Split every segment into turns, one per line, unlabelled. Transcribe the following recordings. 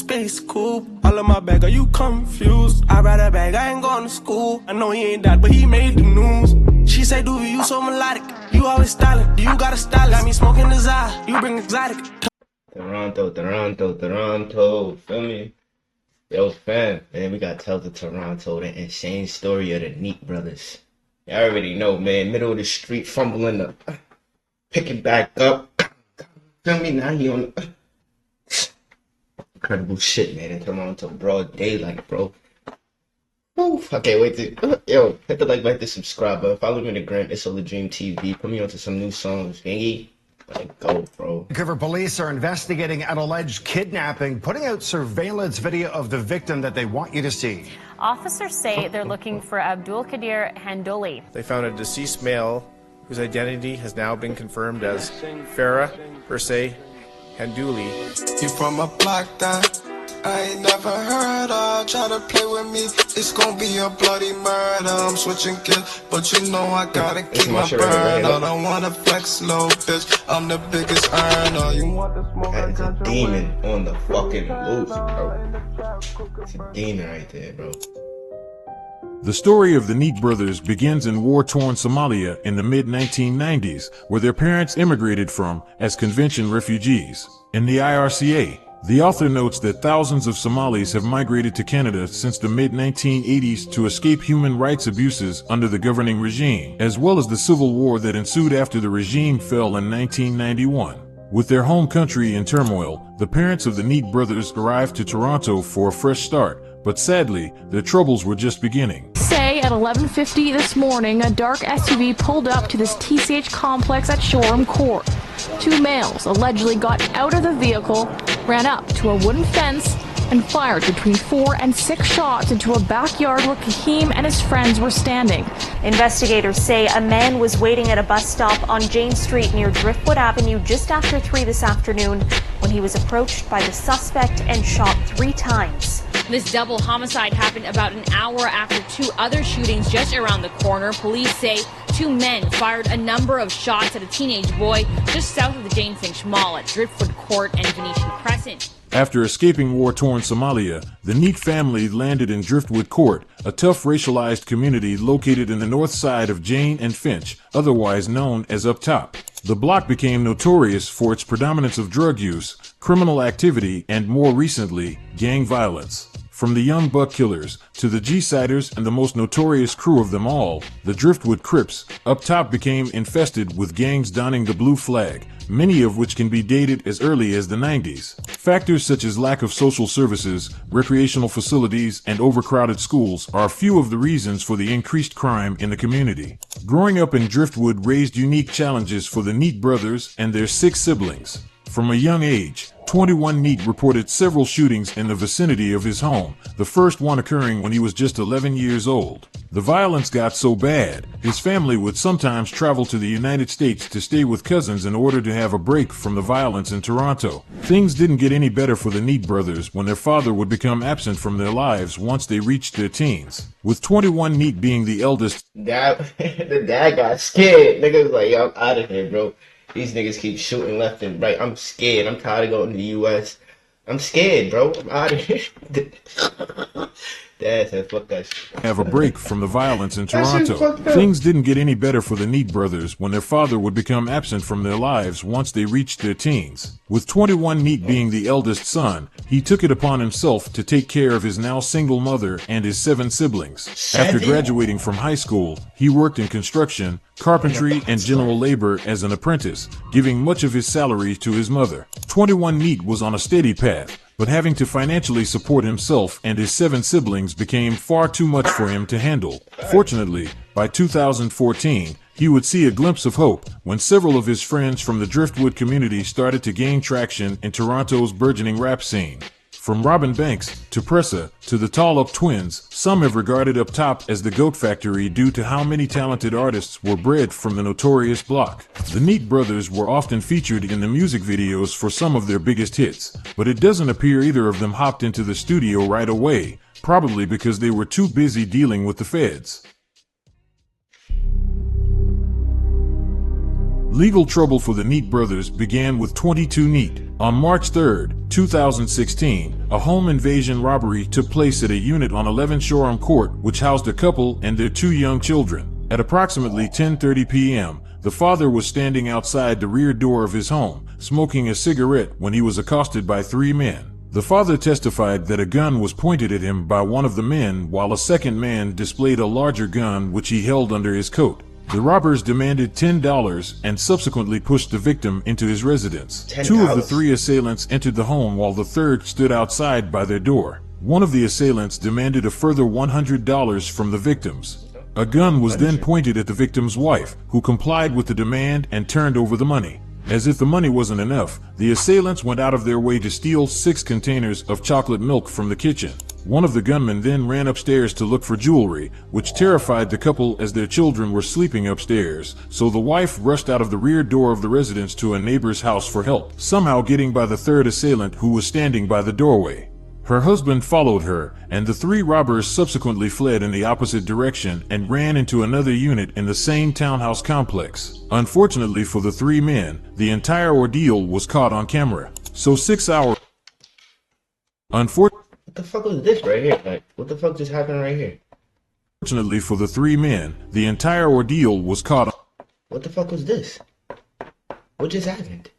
space coupe. All of my bag, are you confused? I ride a bag, I ain't going to school. I know he ain't that, but he made the news. She say, Doobie, you so melodic. You always styling, you got a style. Got me smoking the Zah, you bring exotic.
Toronto, feel me? Yo, fam, man, we gotta tell the Toronto, the insane story of the Neat brothers. Y'all already know, man, middle of the street, fumbling up, picking back up. Feel me? Now he on incredible shit, man, in Toronto, broad daylight, bro. Oof, I can't wait to, yo, hit the like button, subscribe, bro. Follow me on the gram, It's All the Dream TV. Put me onto some new songs, gangy. Like, go, bro.
Vancouver police are investigating an alleged kidnapping, putting out surveillance video of the victim that they want you to see.
Officers say they're looking for Abdul Qadir Handoli.
They found a deceased male whose identity has now been confirmed as Farah Persay Handuli.
You from a block that I ain't never heard of. Try to play with me, it's gonna be a bloody murder. I'm switching gears, but you know I gotta keep my burn. I don't wanna flex low, bitch. I'm the biggest earner. You want the smoke?
That is a demon on the fucking loose, bro. It's a demon right there, bro.
The story of the Neat brothers begins in war-torn Somalia in the mid-1990s, where their parents immigrated from as convention refugees. In the IRCA, the author notes that thousands of Somalis have migrated to Canada since the mid-1980s to escape human rights abuses under the governing regime, as well as the civil war that ensued after the regime fell in 1991. With their home country in turmoil, the parents of the Neat brothers arrived to Toronto for a fresh start, but sadly, their troubles were just beginning.
Say at 11:50 this morning, a dark SUV pulled up to this TCH complex at Shoreham Court. Two males allegedly got out of the vehicle, ran up to a wooden fence, and fired between 4 and 6 shots into a backyard where Kahim and his friends were standing.
Investigators say a man was waiting at a bus stop on Jane Street near Driftwood Avenue just after 3 this afternoon when he was approached by the suspect and shot 3 times.
This double homicide happened about an hour after 2 other shootings just around the corner. Police say 2 men fired a number of shots at a teenage boy just south of the Jane Finch Mall at Driftwood Court and Venetian Crescent.
After escaping war-torn Somalia, the Neat family landed in Driftwood Court, a tough racialized community located in the north side of Jane and Finch, otherwise known as Up Top. The block became notorious for its predominance of drug use, criminal activity, and more recently, gang violence. From the Young Buck Killers to the G-Siders and the most notorious crew of them all, the Driftwood Crips, Up Top became infested with gangs donning the blue flag, many of which can be dated as early as the 90s. Factors such as lack of social services, recreational facilities, and overcrowded schools are a few of the reasons for the increased crime in the community. Growing up in Driftwood raised unique challenges for the Neat brothers and their 6 siblings. From a young age, 21 Neat reported several shootings in the vicinity of his home, the first one occurring when he was just 11 years old. The violence got so bad, his family would sometimes travel to the United States to stay with cousins in order to have a break from the violence in Toronto. Things didn't get any better for the Neat brothers when their father would become absent from their lives once they reached their teens. With 21 Neat being the eldest,
The dad got scared. Nigga was like, yo, I'm out of here, bro. These niggas keep shooting left and right. I'm scared. I'm tired of going to the U.S. I'm scared, bro. I'm out of here. Dad said, fuck that shit.
Have a break from the violence in Toronto. Things didn't get any better for the Neat brothers when their father would become absent from their lives once they reached their teens. With 21 Neat being the eldest son, he took it upon himself to take care of his now single mother and his 7 siblings. After graduating from high school, he worked in construction, carpentry, and general labor as an apprentice, giving much of his salary to his mother. 21 Neat was on a steady path, but having to financially support himself and his 7 siblings became far too much for him to handle. Fortunately, by 2014, he would see a glimpse of hope when several of his friends from the Driftwood community started to gain traction in Toronto's burgeoning rap scene. From Robin Banks to Pressa to the Tall Up Twins, some have regarded Up Top as the GOAT factory due to how many talented artists were bred from the notorious block. The Neat brothers were often featured in the music videos for some of their biggest hits, but it doesn't appear either of them hopped into the studio right away, probably because they were too busy dealing with the feds. Legal trouble for the Neat brothers began with 22 Neat. On March 3, 2016, a home invasion robbery took place at a unit on 11 Shoreham Court, which housed a couple and their 2 young children. At approximately 10:30 p.m., the father was standing outside the rear door of his home, smoking a cigarette, when he was accosted by 3 men. The father testified that a gun was pointed at him by one of the men, while a second man displayed a larger gun which he held under his coat. The robbers demanded $10 and subsequently pushed the victim into his residence. $10. 2 of the 3 assailants entered the home while the third stood outside by their door. One of the assailants demanded a further $100 from the victims. A gun was then pointed at the victim's wife, who complied with the demand and turned over the money. As if the money wasn't enough, the assailants went out of their way to steal 6 containers of chocolate milk from the kitchen. One of the gunmen then ran upstairs to look for jewelry, which terrified the couple as their children were sleeping upstairs, so the wife rushed out of the rear door of the residence to a neighbor's house for help, somehow getting by the third assailant who was standing by the doorway. Her husband followed her, and the 3 robbers subsequently fled in the opposite direction and ran into another unit in the same townhouse complex. Unfortunately for the 3 men, the entire ordeal was caught on camera. So 6 hours...
What the fuck was this right here? Like, what the fuck just happened right here?
Unfortunately for the 3 men, the entire ordeal was caught on...
What the fuck was this? What just happened?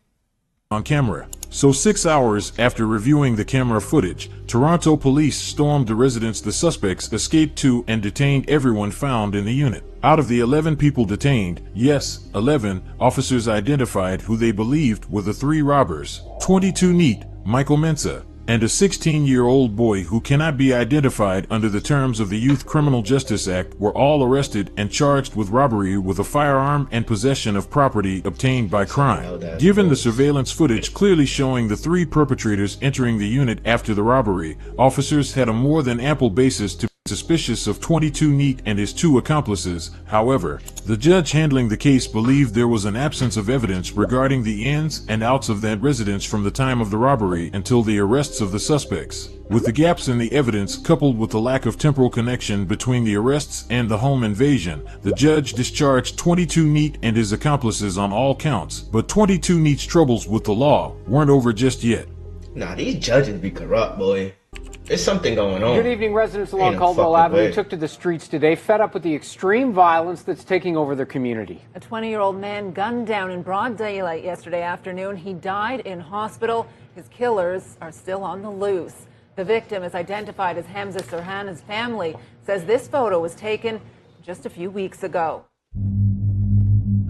On camera. So 6 hours after reviewing the camera footage, Toronto police stormed the residence the suspects escaped to and detained everyone found in the unit. Out of the 11 people detained, yes, 11, officers identified who they believed were the 3 robbers. 22 Neat, Michael Mensah, and a 16-year-old boy who cannot be identified under the terms of the Youth Criminal Justice Act were all arrested and charged with robbery with a firearm and possession of property obtained by crime. Given the surveillance footage clearly showing the 3 perpetrators entering the unit after the robbery, officers had a more than ample basis to be suspicious of 22 Neat and his 2 accomplices. However, the judge handling the case believed there was an absence of evidence regarding the ins and outs of that residence from the time of the robbery until the arrests of the suspects. With the gaps in the evidence coupled with the lack of temporal connection between the arrests and the home invasion, the judge discharged 22 Neat and his accomplices on all counts. But 22 Neat's troubles with the law weren't over just yet.
Nah, these judges be corrupt, boy. There's something going on.
Good evening. Residents along Caldwell Avenue took to the streets today, fed up with the extreme violence that's taking over their community.
A 20-year-old man gunned down in broad daylight yesterday afternoon. He died in hospital. His killers are still on the loose. The victim is identified as Hamza Serhan. His family says this photo was taken just a few weeks ago.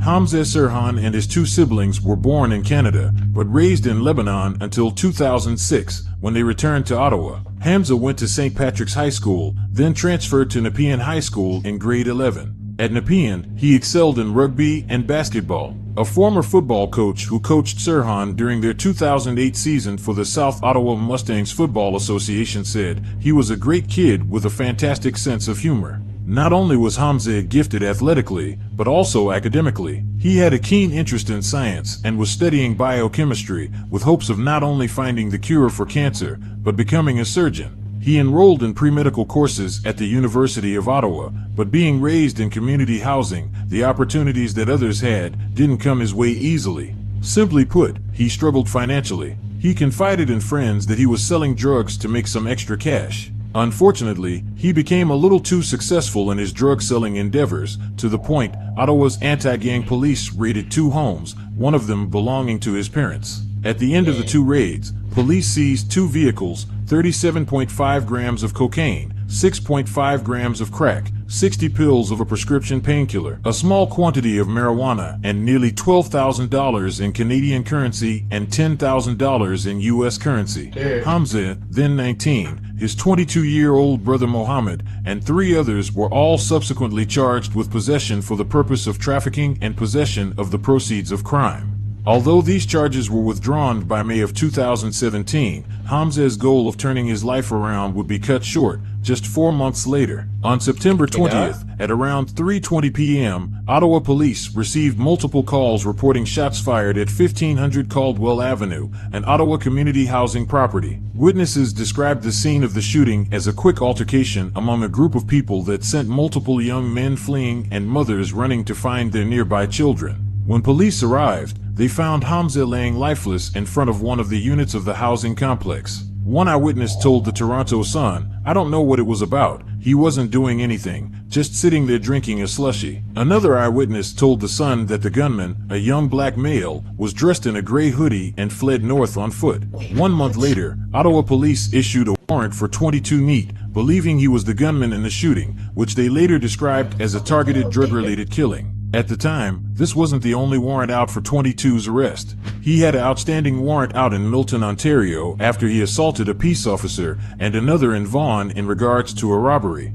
Hamza Serhan and his 2 siblings were born in Canada, but raised in Lebanon until 2006, when they returned to Ottawa. Hamza went to St. Patrick's High School, then transferred to Nepean High School in grade 11. At Nepean, he excelled in rugby and basketball. A former football coach who coached Serhan during their 2008 season for the South Ottawa Mustangs Football Association said, "He was a great kid with a fantastic sense of humor." Not only was Hamza gifted athletically, but also academically. He had a keen interest in science and was studying biochemistry with hopes of not only finding the cure for cancer, but becoming a surgeon. He enrolled in pre-medical courses at the University of Ottawa, but being raised in community housing, the opportunities that others had didn't come his way easily. Simply put, he struggled financially. He confided in friends that he was selling drugs to make some extra cash. Unfortunately, he became a little too successful in his drug-selling endeavors, to the point Ottawa's anti-gang police raided 2 homes, one of them belonging to his parents. At the end of the 2 raids, police seized 2 vehicles, 37.5 grams of cocaine, 6.5 grams of crack, 60 pills of a prescription painkiller, a small quantity of marijuana, and nearly $12,000 in Canadian currency and $10,000 in U.S. currency. Hamza, then 19, his 22-year-old brother Mohammed, and 3 others were all subsequently charged with possession for the purpose of trafficking and possession of the proceeds of crime. Although these charges were withdrawn by May of 2017, Hamza's goal of turning his life around would be cut short just 4 months later. On September 20th, at around 3:20 p.m., Ottawa police received multiple calls reporting shots fired at 1500 Caldwell Avenue, an Ottawa community housing property. Witnesses described the scene of the shooting as a quick altercation among a group of people that sent multiple young men fleeing and mothers running to find their nearby children. When police arrived, they found Hamza laying lifeless in front of one of the units of the housing complex. One eyewitness told the Toronto Sun, "I don't know what it was about. He wasn't doing anything, just sitting there drinking a slushie." Another eyewitness told the Sun that the gunman, a young black male, was dressed in a gray hoodie and fled north on foot. 1 month later, Ottawa police issued a warrant for 22 Neat, believing he was the gunman in the shooting, which they later described as a targeted drug-related killing. At the time, this wasn't the only warrant out for 22's arrest. He had an outstanding warrant out in Milton, Ontario after he assaulted a peace officer, and another in Vaughan in regards to a robbery.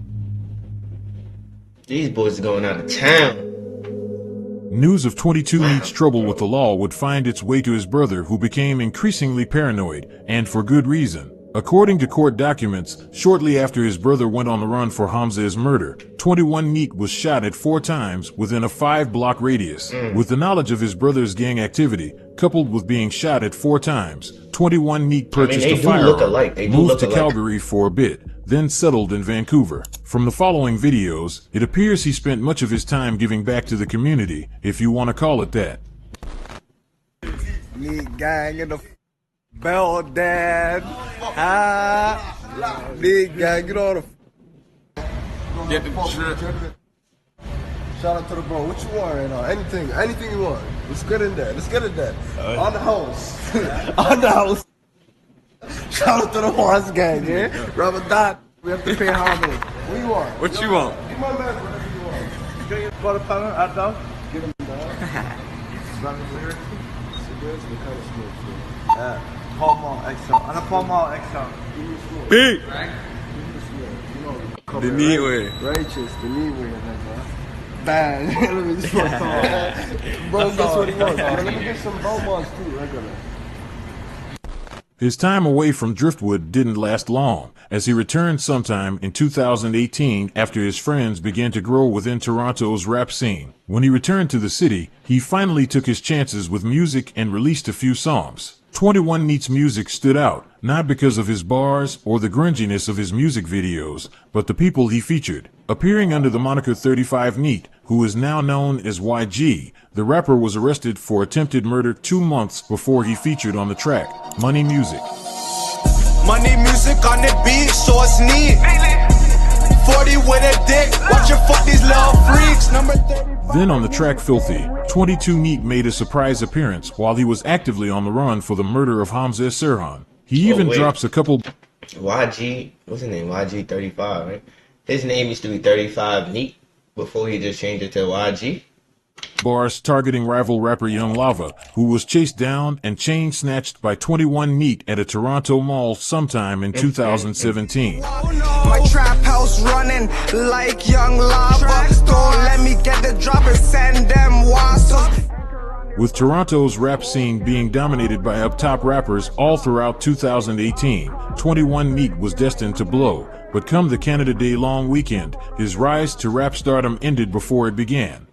These boys are going out of town.
News of 22 Neat's trouble with the law would find its way to his brother, who became increasingly paranoid, and for good reason. According to court documents, shortly after his brother went on the run for Hamza's murder, 21 Neat was shot at 4 times within a 5-block radius. With the knowledge of his brother's gang activity, coupled with being shot at 4 times, 21 Neat purchased a firearm, moved to Calgary for a bit, then settled in Vancouver. From the following videos, it appears he spent much of his time giving back to the community, if you want to call it that.
Neat gang in the bell, Dad. Neat gang, get on the. Get the trip. Shout out to the bro. What you want right now? Anything you want. Let's get in there. On the house. On the house. Shout out to the horse gang, yeah? Ramadan. We have to pay homage. What you want? What you want? Give my man whatever you want. Get your butter powder, hot dog. Get him, dog. Running lyrics. Cigarettes, what kind of smoke? Paul Mall XL. On a Paul Mall XL. Big! The neat way. Righteous, the neat way. Bang. Let me just talk. Bro, guess what he wants? Let me get some Beaumonts too, regular.
His time away from Driftwood didn't last long, as he returned sometime in 2018 after his friends began to grow within Toronto's rap scene. When he returned to the city, he finally took his chances with music and released a few songs. 21 Neat's music stood out, not because of his bars or the grunginess of his music videos, but the people he featured. Appearing under the moniker 35 Neat, who is now known as YG, the rapper was arrested for attempted murder 2 months before he featured on the track, Money Music.
Money music on the beat, so it's neat. 40 with a dick, watch her fuck these little freaks. Number 30.
Then on the track Filthy, 22 Neat made a surprise appearance while he was actively on the run for the murder of Hamza Serhan. He even drops a couple...
YG, what's his name? YG 35, right? His name used to be 35 Neat before he just changed it to YG.
Bars targeting rival rapper Young Lava, who was chased down and chain snatched by 21 Neat at a Toronto mall sometime in 2017.
My trap house running like Young Lava. Don't let me get the drop and send them wassels.
With Toronto's rap scene being dominated by up-top rappers all throughout 2018, 21 Neat was destined to blow, but come the Canada Day long weekend, his rise to rap stardom ended before it began.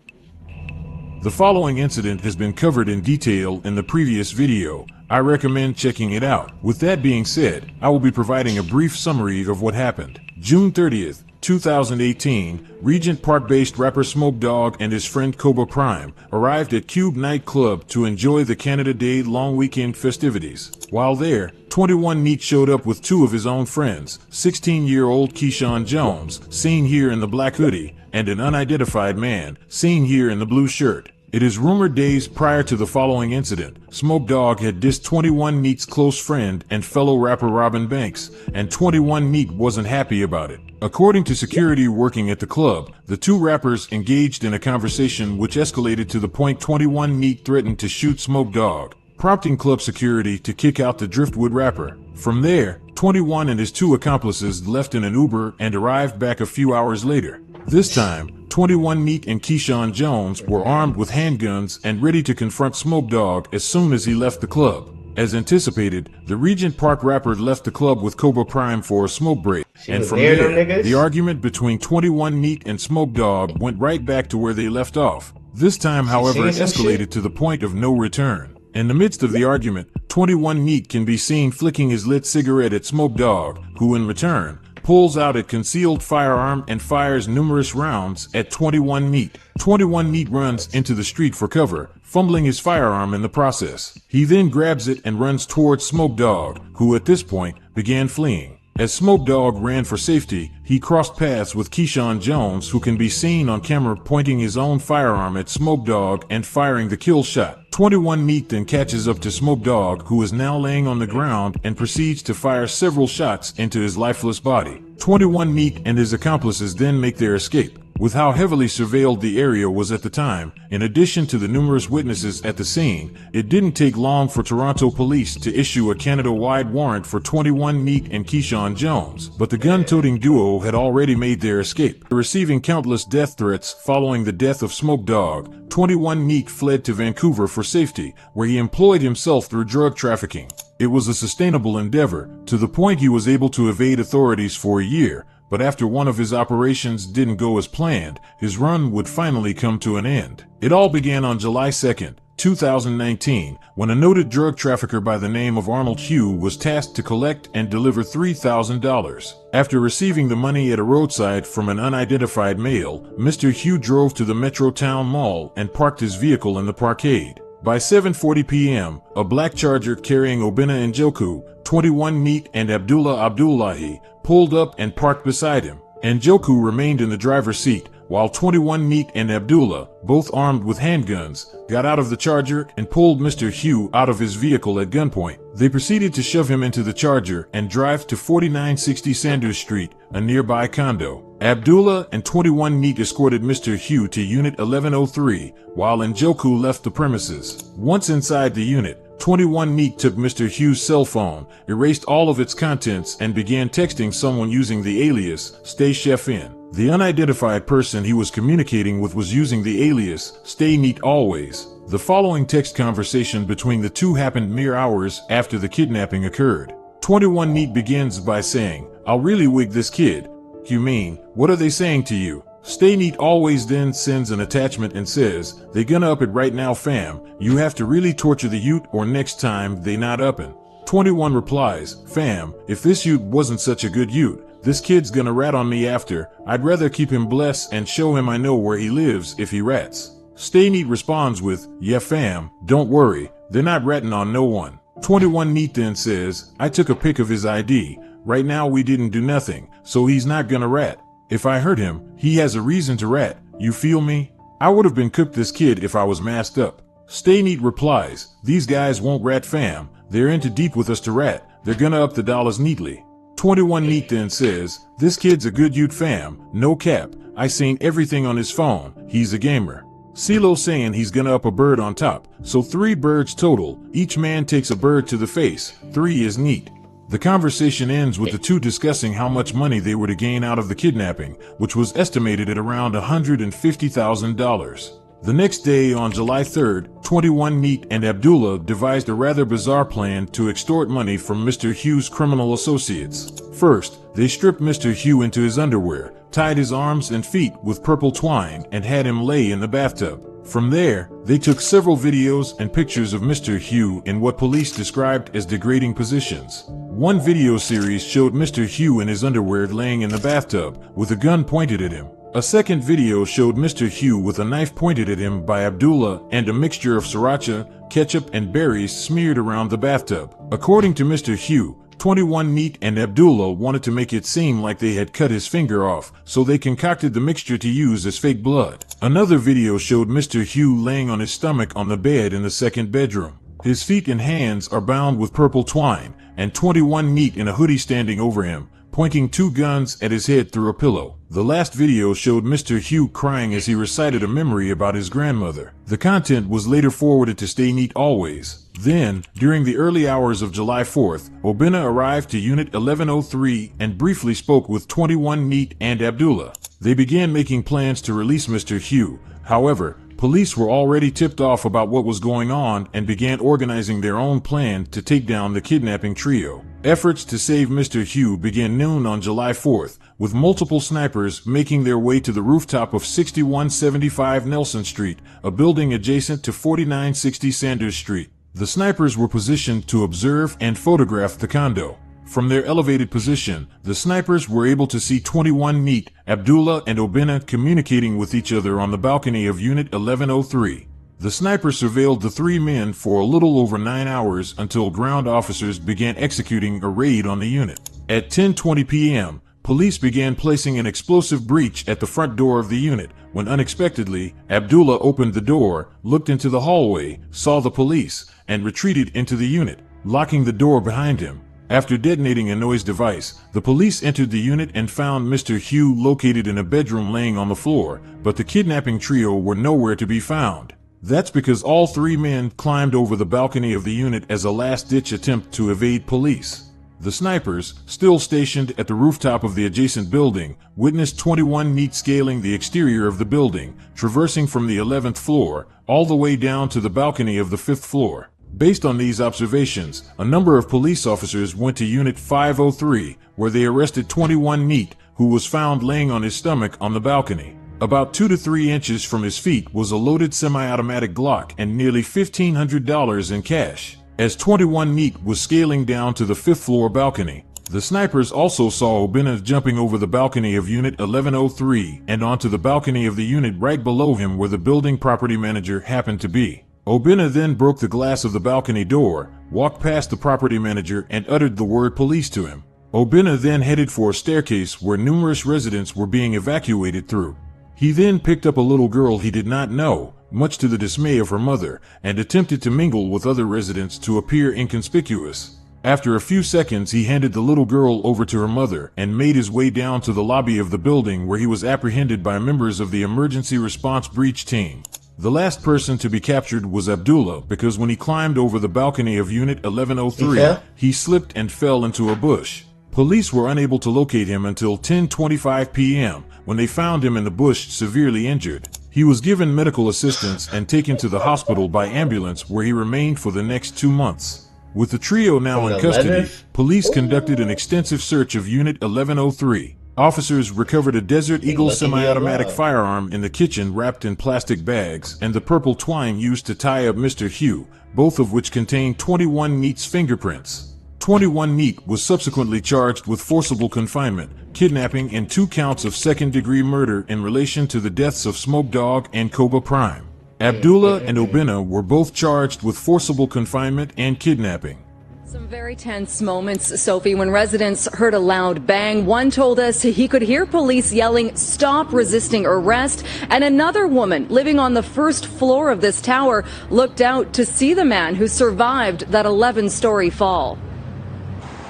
The following incident has been covered in detail in the previous video. I recommend checking it out. With that being said, I will be providing a brief summary of what happened. June 30th, 2018, Regent Park-based rapper Dawg and his friend Cobra Prime arrived at Cube nightclub to enjoy the Canada Day long weekend festivities. While there, 21 Neat showed up with 2 of his own friends, 16-year-old Keyshawn Jones, seen here in the black hoodie, and an unidentified man, seen here in the blue shirt. It is rumored days prior to the following incident, Dawg had dissed 21 Neat's close friend and fellow rapper Robin Banks, and 21 Neat wasn't happy about it. According to security working at the club, the 2 rappers engaged in a conversation which escalated to the point 21 Neat threatened to shoot Dawg, prompting club security to kick out the Driftwood rapper. From there, 21 and his 2 accomplices left in an Uber and arrived back a few hours later. This time, 21 Neat and Keyshawn Jones were armed with handguns and ready to confront Dawg as soon as he left the club. As anticipated, the Regent Park rapper left the club with Cobra Prime for a smoke break, and from there, the argument between 21 Neat and Dawg went right back to where they left off. This time, however, it escalated to the point of no return. In the midst of the argument, 21 Neat can be seen flicking his lit cigarette at Dawg, who in return pulls out a concealed firearm and fires numerous rounds at 21 Neat. 21 Neat runs into the street for cover, fumbling his firearm in the process. He then grabs it and runs towards Smoke Dawg, who at this point began fleeing. As Smoke Dawg ran for safety, he crossed paths with Keyshawn Jones, who can be seen on camera pointing his own firearm at Smoke Dawg and firing the kill shot. 21 Neat then catches up to Smoke Dawg, who is now laying on the ground, and proceeds to fire several shots into his lifeless body. 21 Neat and his accomplices then make their escape. With how heavily surveilled the area was at the time, in addition to the numerous witnesses at the scene, it didn't take long for Toronto police to issue a Canada-wide warrant for 21 Neat and Keyshawn Jones, but the gun-toting duo had already made their escape. Receiving countless death threats following the death of Smoke Dawg, 21 Neat fled to Vancouver for safety, where he employed himself through drug trafficking. It was a sustainable endeavor, to the point he was able to evade authorities for a year, but after one of his operations didn't go as planned, his run would finally come to an end. It all began on July 2nd, 2019, when a noted drug trafficker by the name of Arnold Hugh was tasked to collect and deliver $3,000. After receiving the money at a roadside from an unidentified male, Mr. Hugh drove to the Metro Town Mall and parked his vehicle in the parkade. By 7:40 p.m., a black Charger carrying Obinna Njoku, 21 Neat and Abdullah Abdullahi, pulled up and parked beside him. Njoku remained in the driver's seat, while 21 Neat and Abdullah, both armed with handguns, got out of the Charger and pulled Mr. Hugh out of his vehicle at gunpoint. They proceeded to shove him into the Charger and drive to 4960 Sanders Street, a nearby condo. Abdullah and 21 Neat escorted Mr. Hugh to Unit 1103, while Njoku left the premises. Once inside the unit, 21 Neat took Mr. Hugh's cell phone, erased all of its contents, and began texting someone using the alias, Stay Chef In. The unidentified person he was communicating with was using the alias, Stay Neat Always. The following text conversation between the two happened mere hours after the kidnapping occurred. 21 Neat begins by saying, "I'll really wig this kid." "You mean, what are they saying to you?" Stay Neat Always then sends an attachment and says, "They gonna up it right now fam, you have to really torture the youth or next time they not uppin'." 21 replies, "Fam, if this youth wasn't such a good youth, this kid's gonna rat on me after. I'd rather keep him blessed and show him I know where he lives if he rats." Stay Neat responds with, "Yeah fam, don't worry, they're not ratting on no one." 21 Neat then says, "I took a pic of his ID. Right now we didn't do nothing, so he's not gonna rat. If I hurt him, he has a reason to rat. You feel me? I would have been cooked this kid if I was masked up." Stay Neat replies, "These guys won't rat fam. They're into deep with us to rat. They're gonna up the dollars neatly." 21 Neat then says, "This kid's a good youth fam. No cap. I seen everything on his phone. He's a gamer." CeeLo saying he's gonna up a bird on top. So 3 birds total. Each man takes a bird to the face. 3 is neat. The conversation ends with the two discussing how much money they were to gain out of the kidnapping, which was estimated at around $150,000. The next day, on July 3rd, 21 Neat and Abdullah devised a rather bizarre plan to extort money from Mr. Hugh's criminal associates. First, they stripped Mr. Hugh into his underwear, tied his arms and feet with purple twine, and had him lay in the bathtub. From there, they took several videos and pictures of Mr. Hugh in what police described as degrading positions. One video series showed Mr. Hugh in his underwear laying in the bathtub, with a gun pointed at him. A second video showed Mr. Hugh with a knife pointed at him by Abdullah and a mixture of sriracha, ketchup, and berries smeared around the bathtub. According to Mr. Hugh, 21 Neat and Abdullah wanted to make it seem like they had cut his finger off, so they concocted the mixture to use as fake blood. Another video showed Mr. Hugh laying on his stomach on the bed in the second bedroom. His feet and hands are bound with purple twine, and 21 Neat in a hoodie standing over him, pointing 2 guns at his head through a pillow. The last video showed Mr. Hugh crying as he recited a memory about his grandmother. The content was later forwarded to Stay Neat Always. Then, during the early hours of July 4th, Obinna arrived to Unit 1103 and briefly spoke with 21 Neat and Abdullah. They began making plans to release Mr. Hugh. However, police were already tipped off about what was going on and began organizing their own plan to take down the kidnapping trio. Efforts to save Mr. Hugh began noon on July 4th, with multiple snipers making their way to the rooftop of 6175 Nelson Street, a building adjacent to 4960 Sanders Street. The snipers were positioned to observe and photograph the condo. From their elevated position, the snipers were able to see 21 Neat, Abdullah, and Obinna communicating with each other on the balcony of Unit 1103. The sniper surveilled the three men for a little over 9 hours until ground officers began executing a raid on the unit. At 10:20 p.m., police began placing an explosive breach at the front door of the unit, when unexpectedly, Abdullah opened the door, looked into the hallway, saw the police, and retreated into the unit, locking the door behind him. After detonating a noise device, the police entered the unit and found Mr. Hugh located in a bedroom laying on the floor, but the kidnapping trio were nowhere to be found. That's because all three men climbed over the balcony of the unit as a last-ditch attempt to evade police. The snipers, still stationed at the rooftop of the adjacent building, witnessed 21 Neat scaling the exterior of the building, traversing from the 11th floor, all the way down to the balcony of the 5th floor. Based on these observations, a number of police officers went to Unit 503, where they arrested 21 Neat, who was found laying on his stomach on the balcony. About 2 to 3 inches from his feet was a loaded semi-automatic Glock and nearly $1,500 in cash. As 21 Neat was scaling down to the 5th floor balcony, the snipers also saw Obinna jumping over the balcony of Unit 1103 and onto the balcony of the unit right below him where the building property manager happened to be. Obinna then broke the glass of the balcony door, walked past the property manager, and uttered the word police to him. Obinna then headed for a staircase where numerous residents were being evacuated through. He then picked up a little girl he did not know, much to the dismay of her mother, and attempted to mingle with other residents to appear inconspicuous. After a few seconds, he handed the little girl over to her mother and made his way down to the lobby of the building where he was apprehended by members of the emergency response breach team. The last person to be captured was Abdullah because when he climbed over the balcony of Unit 1103, he slipped and fell into a bush. Police were unable to locate him until 10:25 p.m. when they found him in the bush severely injured. He was given medical assistance and taken to the hospital by ambulance where he remained for the next 2 months. With the trio now in custody, police conducted an extensive search of Unit 1103. Officers recovered a Desert Eagle semi-automatic firearm in the kitchen wrapped in plastic bags and the purple twine used to tie up Mr. Hugh, both of which contained 21 Neat's fingerprints. 21 Neat was subsequently charged with forcible confinement, kidnapping, and 2 counts of second-degree murder in relation to the deaths of Smoke Dawg and Cobra Prime. Abdullah and Obinna were both charged with forcible confinement and kidnapping.
Some very tense moments, Sophie, when residents heard a loud bang. One told us he could hear police yelling, "Stop resisting arrest." And another woman living on the 1st floor of this tower looked out to see the man who survived that 11-story fall.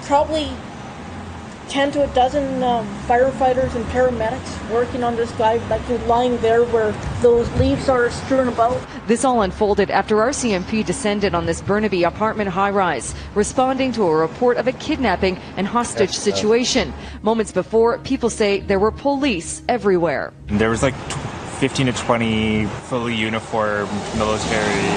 Probably 10 to a dozen firefighters and paramedics working on this guy, like lying there where those leaves are strewn about.
This all unfolded after RCMP descended on this Burnaby apartment high-rise, responding to a report of a kidnapping and hostage situation. Moments before, people say there were police everywhere.
There was like 15 to 20 fully uniformed military,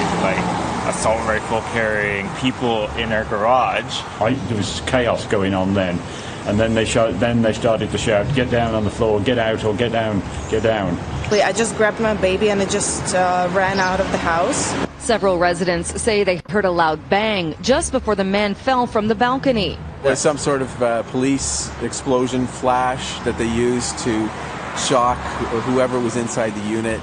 assault rifle carrying people in our garage.
There was chaos going on then. And then they started to shout, "Get down on the floor, get out, or get down, get down."
I just grabbed my baby and I just ran out of the house.
Several residents say they heard a loud bang just before the man fell from the balcony.
There's some sort of police explosion flash that they used to shock whoever was inside the unit.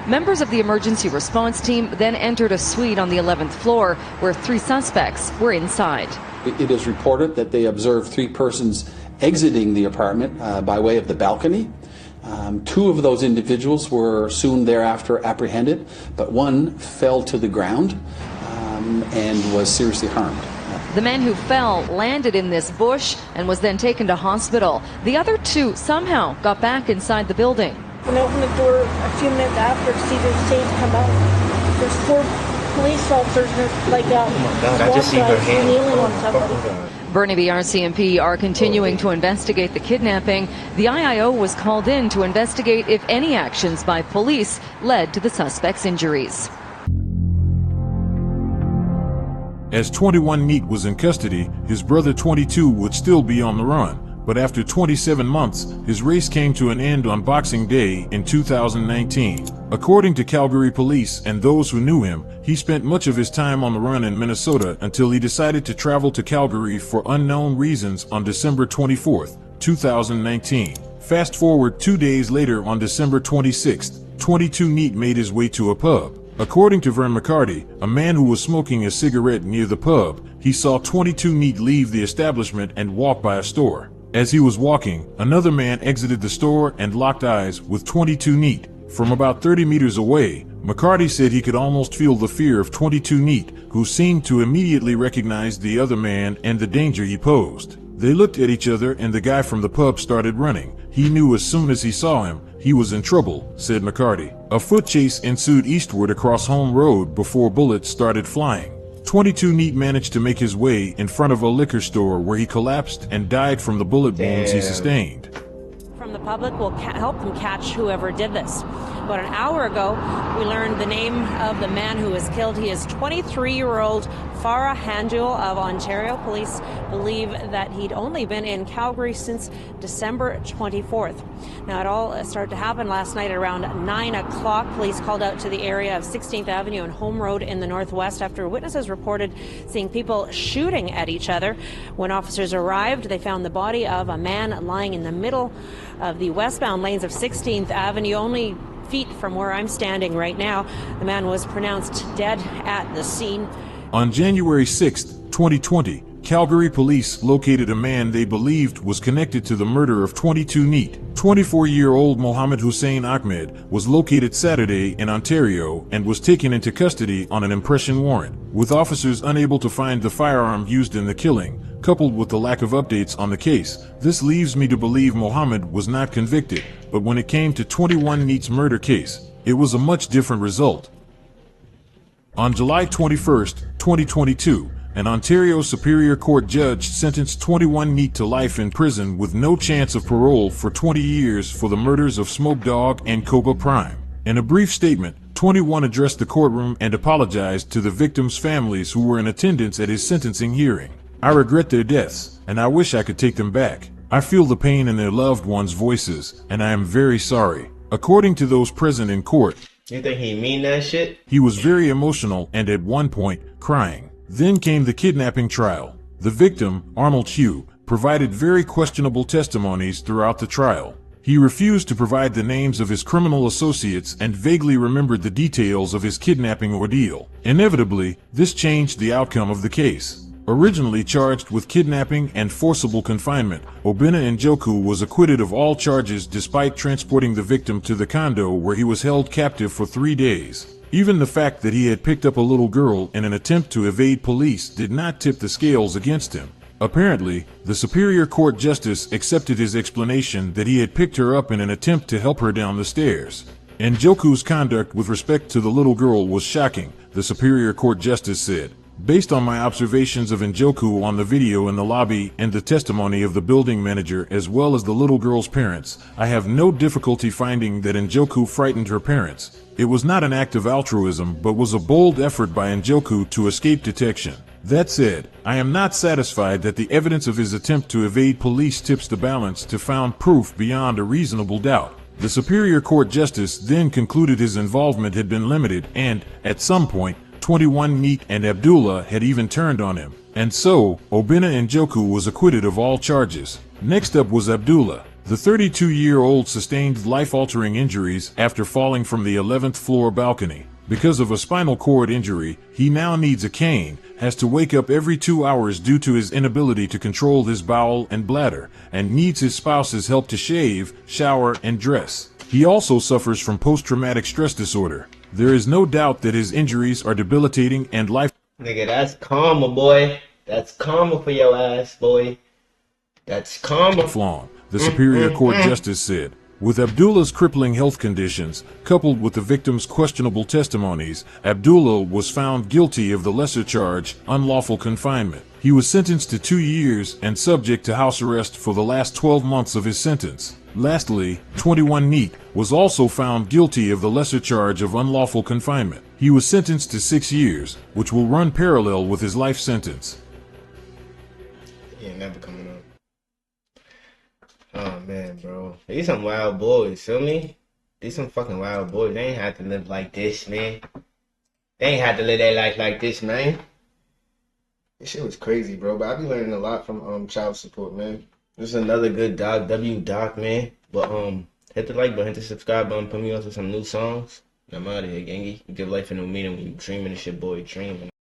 Members of the emergency response team then entered a suite on the 11th floor where 3 suspects were inside.
It is reported that they observed 3 persons exiting the apartment by way of the balcony. 2 of those individuals were soon thereafter apprehended, but one fell to the ground and was seriously harmed.
The man who fell landed in this bush and was then taken to hospital. The other 2 somehow got back inside the building.
When I opened the door a few minutes after to see the safe come out, there's 4 police officers
I just see her hand.
kneeling on somebody.
Burnaby RCMP are continuing to investigate the kidnapping. The IIO was called in to investigate if any actions by police led to the suspect's injuries.
As 21 Neat was in custody, his brother 22 would still be on the run. but after 27 months, his race came to an end on Boxing Day in 2019. According to Calgary police and those who knew him, he spent much of his time on the run in Minnesota until he decided to travel to Calgary for unknown reasons on December 24, 2019. Fast forward 2 days later on December 26th, 22 Neat made his way to a pub. According to Vern McCarty, a man who was smoking a cigarette near the pub, he saw 22 Neat leave the establishment and walk by a store. As he was walking, another man exited the store and locked eyes with 22 Neat. From about 30 meters away, McCarty said he could almost feel the fear of 22 Neat, who seemed to immediately recognize the other man and the danger he posed. They looked at each other and the guy from the pub started running. He knew as soon as he saw him, he was in trouble, said McCarty. A foot chase ensued eastward across Home Road before bullets started flying. 22 Neat managed to make his way in front of a liquor store where he collapsed and died from the bullet wounds he sustained.
From the public will help them catch whoever did this. About an hour ago, we learned the name of the man who was killed. He is 23-year-old Farah Handul of Ontario. Police believe that he'd only been in Calgary since December 24th. Now, it all started to happen last night around 9 o'clock. Police called out to the area of 16th Avenue and Home Road in the Northwest after witnesses reported seeing people shooting at each other. When officers arrived, they found the body of a man lying in the middle of the westbound lanes of 16th Avenue, only feet from where I'm standing right now. The man was pronounced dead at the scene.
On January 6, 2020, Calgary police located a man they believed was connected to the murder of 22 Neat. 24-year-old Mohammed Hussein Ahmed was located Saturday in Ontario and was taken into custody on an impression warrant. With officers unable to find the firearm used in the killing, coupled with the lack of updates on the case, this leaves me to believe Mohammed was not convicted, but when it came to 21 Neat's murder case, it was a much different result. On July 21, 2022, an Ontario Superior Court judge sentenced 21 Neat to life in prison with no chance of parole for 20 years for the murders of Smoke Dawg and Cobra Prime. In a brief statement, 21 addressed the courtroom and apologized to the victims' families who were in attendance at his sentencing hearing. I regret their deaths, and I wish I could take them back. I feel the pain in their loved ones' voices, and I am very sorry. According to those present in court,
you think he mean that shit?
He was very emotional and at one point, crying. Then came the kidnapping trial. The victim, Arnold Hugh, provided very questionable testimonies throughout the trial. He refused to provide the names of his criminal associates and vaguely remembered the details of his kidnapping ordeal. Inevitably, this changed the outcome of the case. Originally charged with kidnapping and forcible confinement, Obinna Njoku was acquitted of all charges despite transporting the victim to the condo where he was held captive for 3 days. Even the fact that he had picked up a little girl in an attempt to evade police did not tip the scales against him. Apparently, the Superior Court Justice accepted his explanation that he had picked her up in an attempt to help her down the stairs. Njoku's conduct with respect to the little girl was shocking, the Superior Court Justice said. Based on my observations of Njoku on the video in the lobby and the testimony of the building manager as well as the little girl's parents, I have no difficulty finding that Njoku frightened her parents. It was not an act of altruism but was a bold effort by Njoku to escape detection. That said, I am not satisfied that the evidence of his attempt to evade police tips the balance to found proof beyond a reasonable doubt. The Superior Court Justice then concluded his involvement had been limited and, at some point, 21 Neat and Abdullah had even turned on him. And so, Obinna Njoku was acquitted of all charges. Next up was Abdullah. The 32-year-old sustained life-altering injuries after falling from the 11th floor balcony. Because of a spinal cord injury, he now needs a cane, has to wake up every 2 hours due to his inability to control his bowel and bladder, and needs his spouse's help to shave, shower, and dress. He also suffers from post-traumatic stress disorder. There is no doubt that his injuries are debilitating and life.
Nigga, that's karma, boy. That's karma for your ass, boy. That's karma.
Lifelong, the Superior Court Justice said. With Abdullah's crippling health conditions, coupled with the victim's questionable testimonies, Abdullah was found guilty of the lesser charge, unlawful confinement. He was sentenced to 2 years and subject to house arrest for the last 12 months of his sentence. Lastly, 21 Neat was also found guilty of the lesser charge of unlawful confinement. He was sentenced to 6 years, which will run parallel with his life sentence.
Yeah, never coming up. Oh man, bro. These some wild boys, feel me? These some fucking wild boys. They ain't had to live like this, man. They ain't had to live their life like this, man. This shit was crazy, bro. But I be learning a lot from child support, man. This is another good Dawg, Dawg, man. But hit the like button, hit the subscribe button, put me on to some new songs. I'm out of here, gangy. Give life a new meaning when you dreaming. It's your boy dreaming.